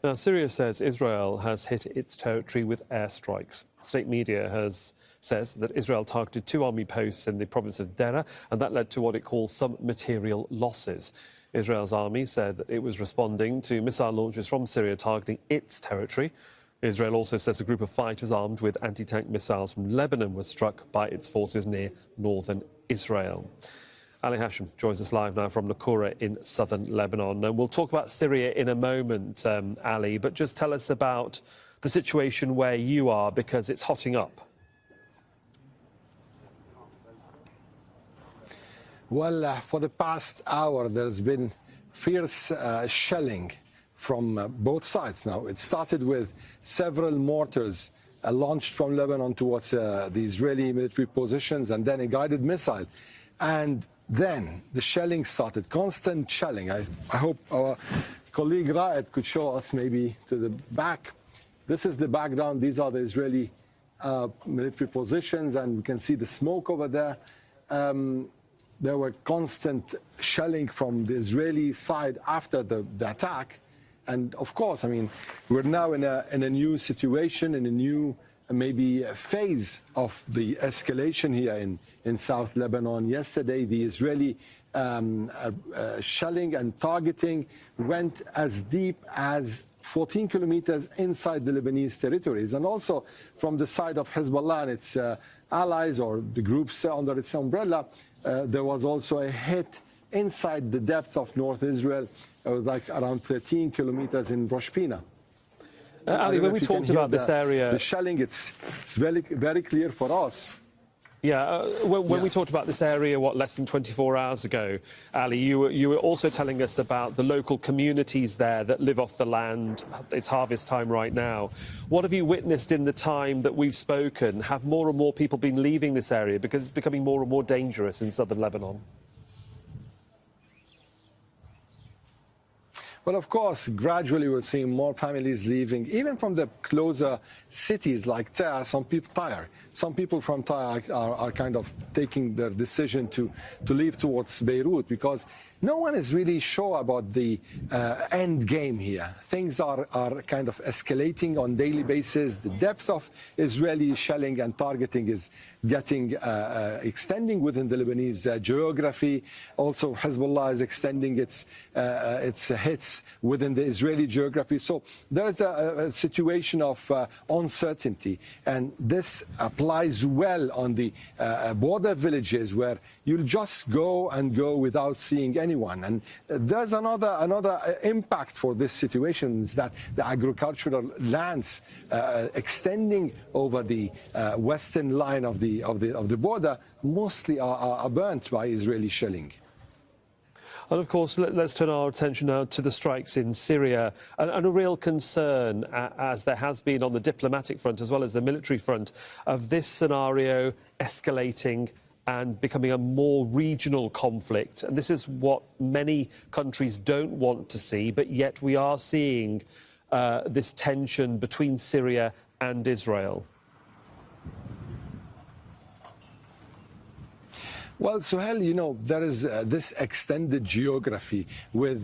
Now, Syria says Israel has hit its territory with airstrikes. State media says that Israel targeted 2 army posts in the province of Deraa, and that led to what it calls some material losses. Israel's army said that it was responding to missile launches from Syria targeting its territory. Israel also says a group of fighters armed with anti-tank missiles from Lebanon was struck by its forces near northern Israel. Ali Hashim joins us live now from Naqoura in southern Lebanon. And we'll talk about Syria in a moment, Ali, but just tell us about the situation where you are, because it's hotting up. Well, for the past hour, there's been fierce shelling from both sides now. It started with several mortars launched from Lebanon towards the Israeli military positions, and then a guided missile. And then the shelling started, constant shelling. I hope our colleague Raed could show us maybe to the back. This is the background. These are the Israeli military positions, and we can see the smoke over there. There were constant shelling from the Israeli side after the attack. And of course, I mean, we're now in a new situation, in a new maybe phase of the escalation here in South Lebanon. Yesterday, the Israeli shelling and targeting went as deep as 14 kilometers inside the Lebanese territories, and also from the side of Hezbollah and its allies, or the groups under its umbrella. There was also a hit inside the depth of North Israel, like around 13 kilometers in Rosh Pina. Ali, when we talked about this area, the shelling, it's very, very clear for us. Yeah, when we talked about this area, less than 24 hours ago, Ali, you were also telling us about the local communities there that live off the land. It's harvest time right now. What have you witnessed in the time that we've spoken? Have more and more people been leaving this area because it's becoming more and more dangerous in southern Lebanon? Well, of course, gradually we're seeing more families leaving, even from the closer cities like Tyre. Some people Tyre. Some people from Tyre are kind of taking their decision to leave towards Beirut, because no one is really sure about the end game here. Things are kind of escalating on a daily basis. The depth of Israeli shelling and targeting is getting extending within the Lebanese geography. Also, Hezbollah is extending its hits within the Israeli geography. So there is a situation of uncertainty, and this applies well on the border villages, where you'll just go without seeing anyone. And there's another impact for this situation, is that the agricultural lands extending over the western line of the border mostly are burnt by Israeli shelling. And of course, let's turn our attention now to the strikes in Syria, and a real concern, as there has been on the diplomatic front as well as the military front, of this scenario escalating and becoming a more regional conflict. And this is what many countries don't want to see, but yet we are seeing this tension between Syria and Israel. Well, Suhail, you know, there is this extended geography with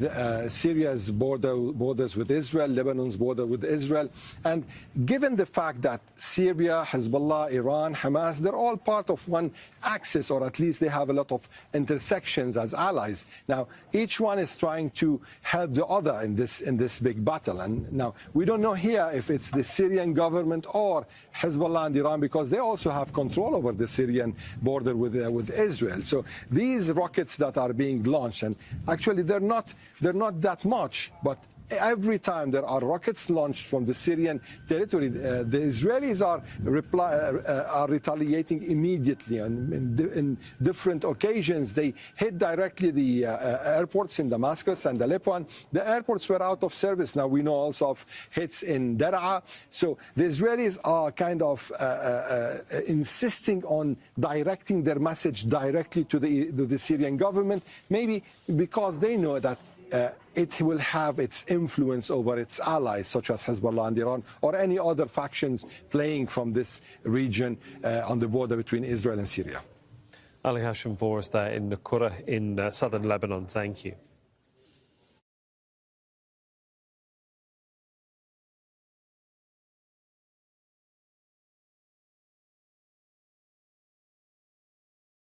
Syria's borders with Israel, Lebanon's border with Israel. And given the fact that Syria, Hezbollah, Iran, Hamas, they're all part of one axis, or at least they have a lot of intersections as allies. Now, each one is trying to help the other in this big battle. And now, we don't know here if it's the Syrian government or Hezbollah and Iran, because they also have control over the Syrian border with Israel. So these rockets that are being launched, and actually they're not that much, but every time there are rockets launched from the Syrian territory, the Israelis are retaliating immediately. And in different occasions, they hit directly the airports in Damascus and Aleppo. And the airports were out of service. Now we know also of hits in Deraa. So the Israelis are kind of insisting on directing their message directly to the Syrian government, maybe because they know that it will have its influence over its allies, such as Hezbollah and Iran, or any other factions playing from this region on the border between Israel and Syria. Ali Hashim for us there in Naqoura in southern Lebanon. Thank you.